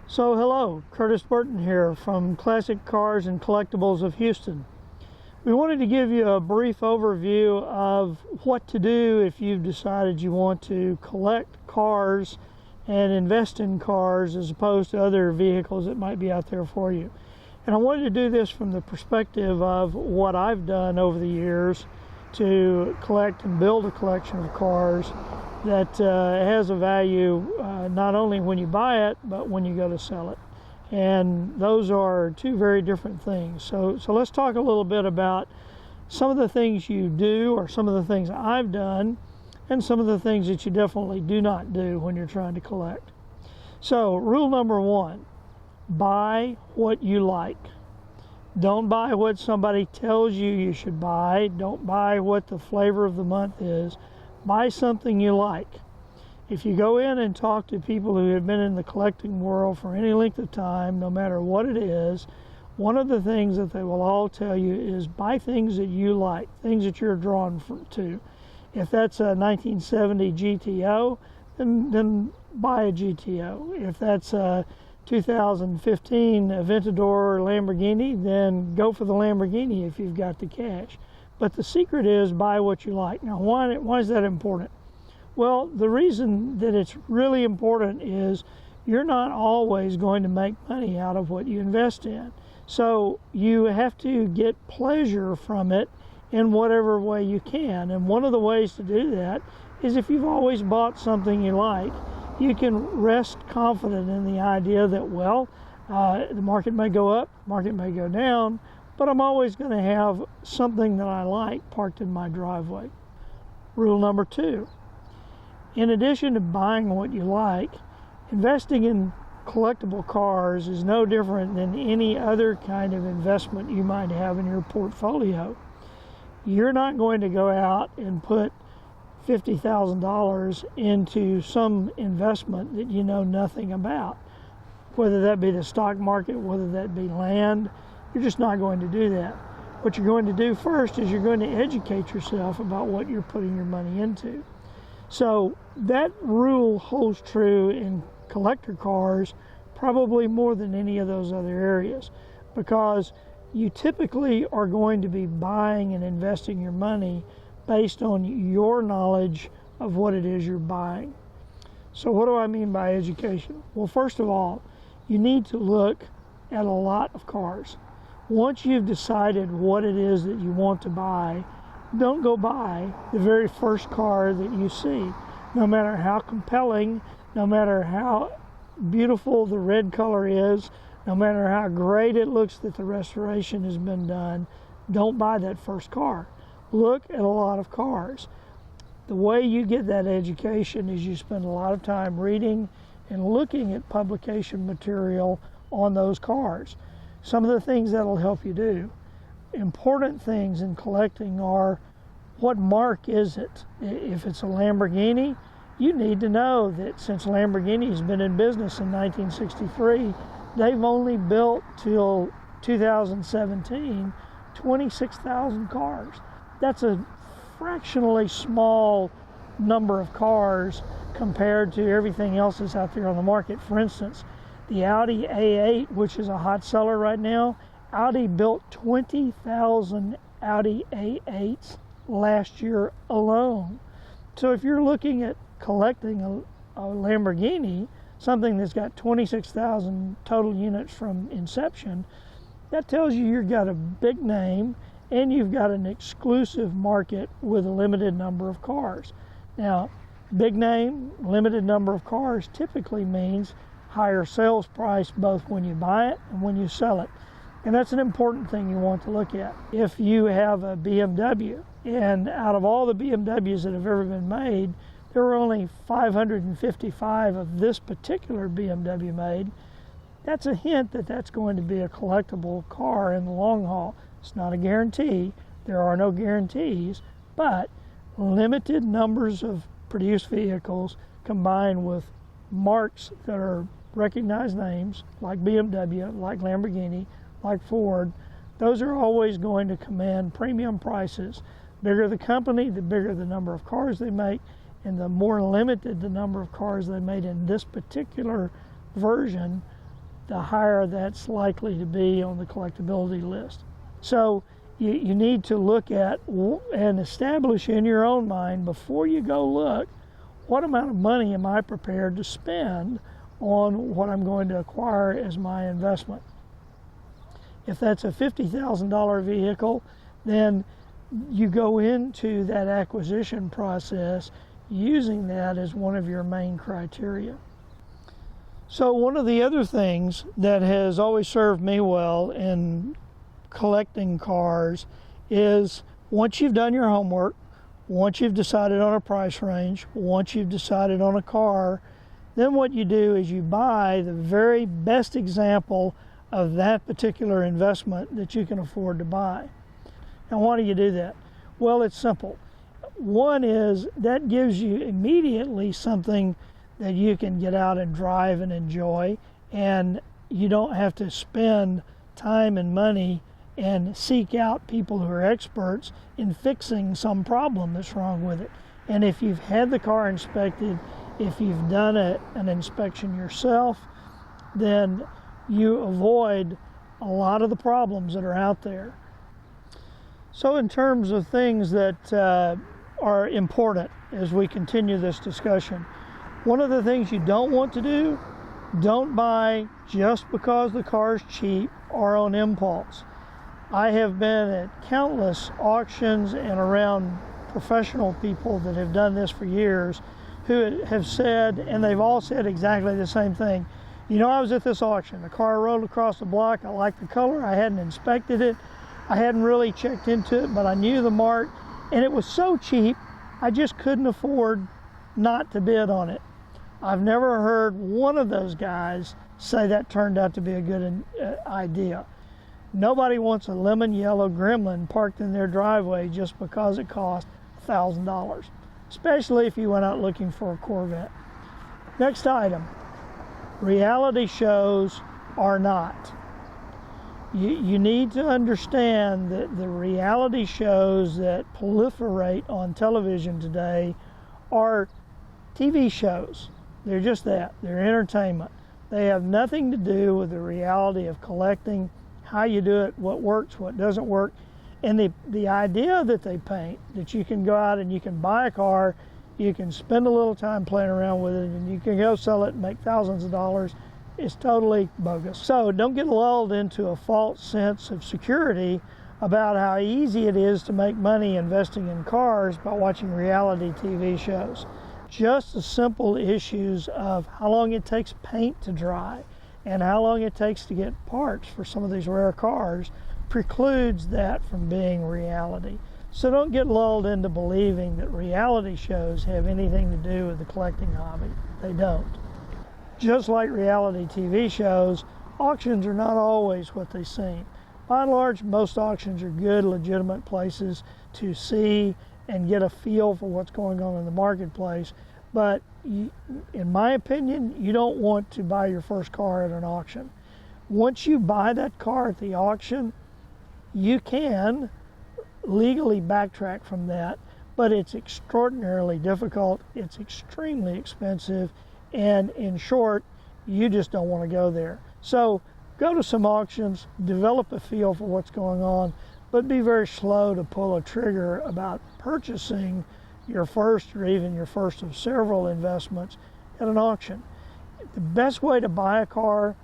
So hello, Curtis Burton here from Classic Cars and Collectibles of Houston. We wanted to give you a brief overview of what to do if you've decided you want to collect cars and invest in cars as opposed to other vehicles that might be out there for you. And I wanted to do this from the perspective of what I've done over the years to collect and build a collection of cars that has a value not only when you buy it, but when you go to sell it. And those are two very different things. So let's talk a little bit about some of the things you do, or some of the things I've done, and some of the things that you definitely do not do when you're trying to collect. So rule number one, buy what you like. Don't buy what somebody tells you should buy. Don't buy what the flavor of the month is. Buy something you like. If you go in and talk to people who have been in the collecting world for any length of time, no matter what it is, one of the things that they will all tell you is buy things that you like, things that you're drawn to. If that's a 1970 GTO, then buy a GTO. If that's a 2015 Aventador Lamborghini, then go for the Lamborghini if you've got the cash. But the secret is buy what you like. Now, why is that important? Well, the reason that it's really important is you're not always going to make money out of what you invest in. So you have to get pleasure from it in whatever way you can. And one of the ways to do that is if you've always bought something you like, you can rest confident in the idea that, well, the market may go up, the market may go down, but I'm always going to have something that I like parked in my driveway. Rule number two, in addition to buying what you like, investing in collectible cars is no different than any other kind of investment you might have in your portfolio. You're not going to go out and put $50,000 into some investment that you know nothing about, whether that be the stock market, whether that be land. You're just not going to do that. What you're going to do first is you're going to educate yourself about what you're putting your money into. So that rule holds true in collector cars probably more than any of those other areas, because you typically are going to be buying and investing your money based on your knowledge of what it is you're buying. So what do I mean by education? Well, first of all, you need to look at a lot of cars. Once you've decided what it is that you want to buy, don't go buy the very first car that you see. No matter how compelling, no matter how beautiful the red color is, no matter how great it looks that the restoration has been done, don't buy that first car. Look at a lot of cars. The way you get that education is you spend a lot of time reading and looking at publication material on those cars. Some of the things that'll help you do. Important things in collecting are, what mark is it? If it's a Lamborghini, you need to know that since Lamborghini's been in business in 1963, they've only built till 2017 26,000 cars. That's a fractionally small number of cars compared to everything else that's out there on the market. For instance, the Audi A8, which is a hot seller right now, Audi built 20,000 Audi A8s last year alone. So if you're looking at collecting a Lamborghini, something that's got 26,000 total units from inception, that tells you you've got a big name and you've got an exclusive market with a limited number of cars. Now, big name, limited number of cars typically means higher sales price both when you buy it and when you sell it. And that's an important thing you want to look at. If you have a BMW, and out of all the BMWs that have ever been made, there were only 555 of this particular BMW made, that's a hint that that's going to be a collectible car in the long haul. It's not a guarantee. There are no guarantees, but limited numbers of produced vehicles combined with marks that are recognized names like BMW, like Lamborghini, like Ford, those are always going to command premium prices. Bigger the company, the bigger the number of cars they make, And the more limited the number of cars they made in this particular version, the higher that's likely to be on the collectability list. So you need to look at and establish in your own mind before you go look, what amount of money am I prepared to spend on what I'm going to acquire as my investment? If that's a $50,000 vehicle, then you go into that acquisition process using that as one of your main criteria. So one of the other things that has always served me well in collecting cars is, once you've done your homework, once you've decided on a price range, once you've decided on a car, then what you do is you buy the very best example of that particular investment that you can afford to buy. Now, why do you do that? Well, it's simple. One is that gives you immediately something that you can get out and drive and enjoy, and you don't have to spend time and money and seek out people who are experts in fixing some problem that's wrong with it. And if you've had the car inspected, if you've done an inspection yourself, then you avoid a lot of the problems that are out there. So in terms of things that are important as we continue this discussion, one of the things you don't want to do, don't buy just because the car is cheap or on impulse. I have been at countless auctions and around professional people that have done this for years, who have said, and they've all said exactly the same thing. You know, I was at this auction. The car rolled across the block. I liked the color. I hadn't inspected it. I hadn't really checked into it, but I knew the mark. And it was so cheap, I just couldn't afford not to bid on it. I've never heard one of those guys say that turned out to be a good idea. Nobody wants a lemon yellow Gremlin parked in their driveway just because it cost $1,000, especially if you went out looking for a Corvette. Next item, reality shows are not. You need to understand that the reality shows that proliferate on television today are TV shows. They're just that. They're entertainment. They have nothing to do with the reality of collecting, how you do it, what works, what doesn't work. And the idea that they paint, that you can go out and you can buy a car, you can spend a little time playing around with it, and you can go sell it and make thousands of dollars, is totally bogus. So don't get lulled into a false sense of security about how easy it is to make money investing in cars by watching reality TV shows. Just the simple issues of how long it takes paint to dry and how long it takes to get parts for some of these rare cars precludes that from being reality. So don't get lulled into believing that reality shows have anything to do with the collecting hobby. They don't. Just like reality TV shows, auctions are not always what they seem. By and large, most auctions are good, legitimate places to see and get a feel for what's going on in the marketplace. But in my opinion, you don't want to buy your first car at an auction. Once you buy that car at the auction, you can legally backtrack from that, but it's extraordinarily difficult, it's extremely expensive, and in short, you just don't want to go there. So go to some auctions, develop a feel for what's going on, but be very slow to pull a trigger about purchasing your first or even your first of several investments at an auction. The best way to buy a car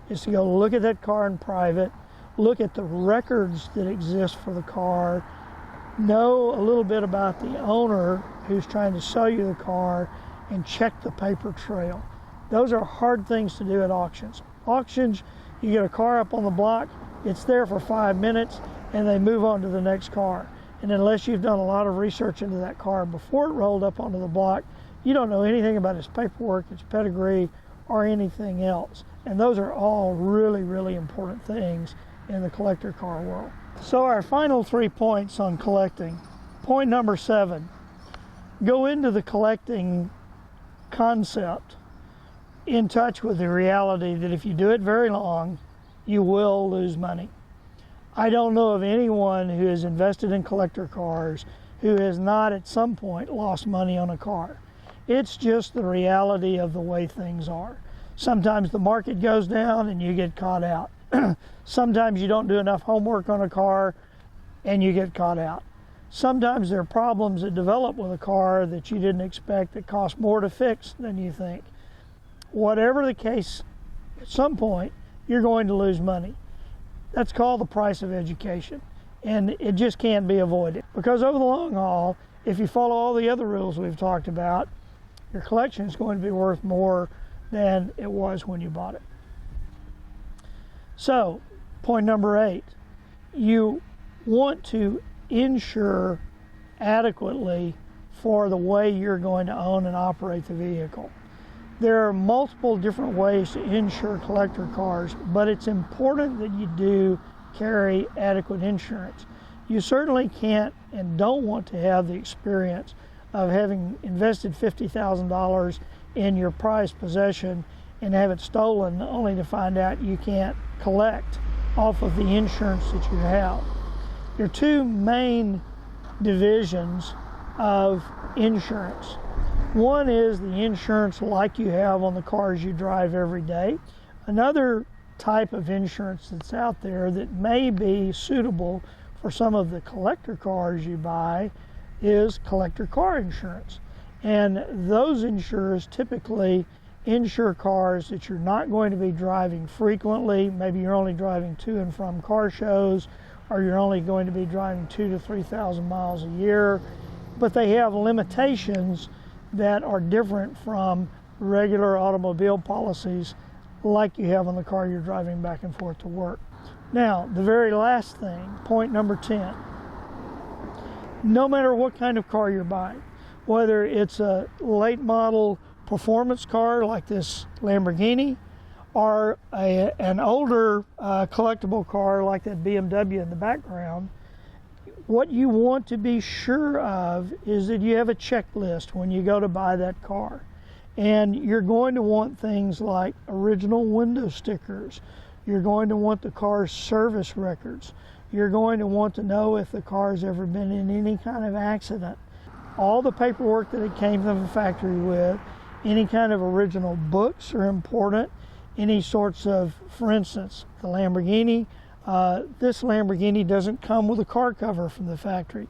is to go look at that car in private, look at the records that exist for the car, know a little bit about the owner who's trying to sell you the car, and check the paper trail. Those are hard things to do at auctions. Auctions, you get a car up on the block, it's there for 5 minutes, and they move on to the next car. And unless you've done a lot of research into that car before it rolled up onto the block, you don't know anything about its paperwork, its pedigree, or anything else. And those are all really, really important things in the collector car world. So our final 3 points on collecting. Point number 7, go into the collecting concept in touch with the reality that if you do it very long, you will lose money. I don't know of anyone who has invested in collector cars who has not at some point lost money on a car. It's just the reality of the way things are. Sometimes the market goes down and you get caught out. Sometimes you don't do enough homework on a car and you get caught out. Sometimes there are problems that develop with a car that you didn't expect that cost more to fix than you think. Whatever the case, at some point, you're going to lose money. That's called the price of education. And it just can't be avoided. Because over the long haul, if you follow all the other rules we've talked about, your collection is going to be worth more than it was when you bought it. So, point number 8, you want to insure adequately for the way you're going to own and operate the vehicle. There are multiple different ways to insure collector cars, but it's important that you do carry adequate insurance. You certainly can't and don't want to have the experience of having invested $50,000 in your prized possession and have it stolen only to find out you can't collect off of the insurance that you have. There are two main divisions of insurance. One is the insurance like you have on the cars you drive every day. Another type of insurance that's out there that may be suitable for some of the collector cars you buy is collector car insurance. And those insurers typically insure cars that you're not going to be driving frequently. Maybe you're only driving to and from car shows, or you're only going to be driving 2,000 to 3,000 miles a year. But they have limitations that are different from regular automobile policies like you have on the car you're driving back and forth to work. Now, the very last thing, point number 10, no matter what kind of car you're buying, whether it's a late model performance car like this Lamborghini or an older collectible car like that BMW in the background, what you want to be sure of is that you have a checklist when you go to buy that car. And you're going to want things like original window stickers. You're going to want the car's service records. You're going to want to know if the car's ever been in any kind of accident. All the paperwork that it came from the factory with, any kind of original books are important. Any sorts of, for instance, the Lamborghini, this Lamborghini doesn't come with a car cover from the factory.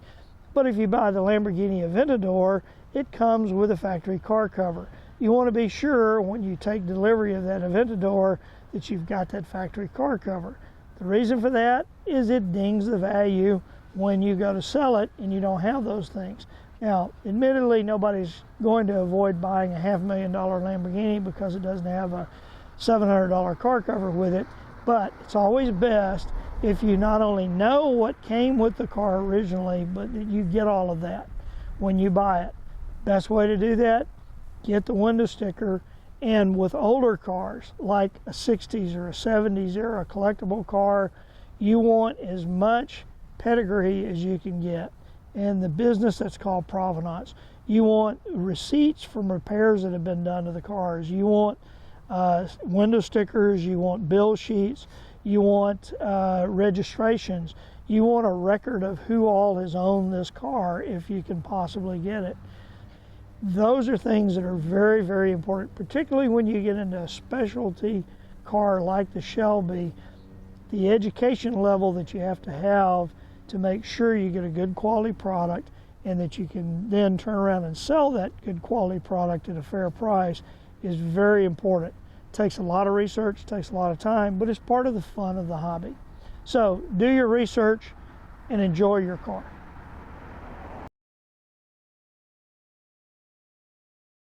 But if you buy the Lamborghini Aventador, it comes with a factory car cover. You want to be sure when you take delivery of that Aventador that you've got that factory car cover. The reason for that is it dings the value when you go to sell it and you don't have those things. Now, admittedly, nobody's going to avoid buying a $500,000 Lamborghini because it doesn't have a $700 car cover with it, but it's always best if you not only know what came with the car originally, but that you get all of that when you buy it. Best way to do that, get the window sticker. And with older cars, like a 60s or a 70s era collectible car, you want as much pedigree as you can get. In the business, that's called provenance. You want receipts from repairs that have been done to the cars. You want window stickers. You want bill sheets. You want registrations. You want a record of who all has owned this car if you can possibly get it. Those are things that are very, very important, particularly when you get into a specialty car like the Shelby. The education level that you have to make sure you get a good quality product and that you can then turn around and sell that good quality product at a fair price is very important. It takes a lot of research, takes a lot of time, but it's part of the fun of the hobby. So do your research and enjoy your car.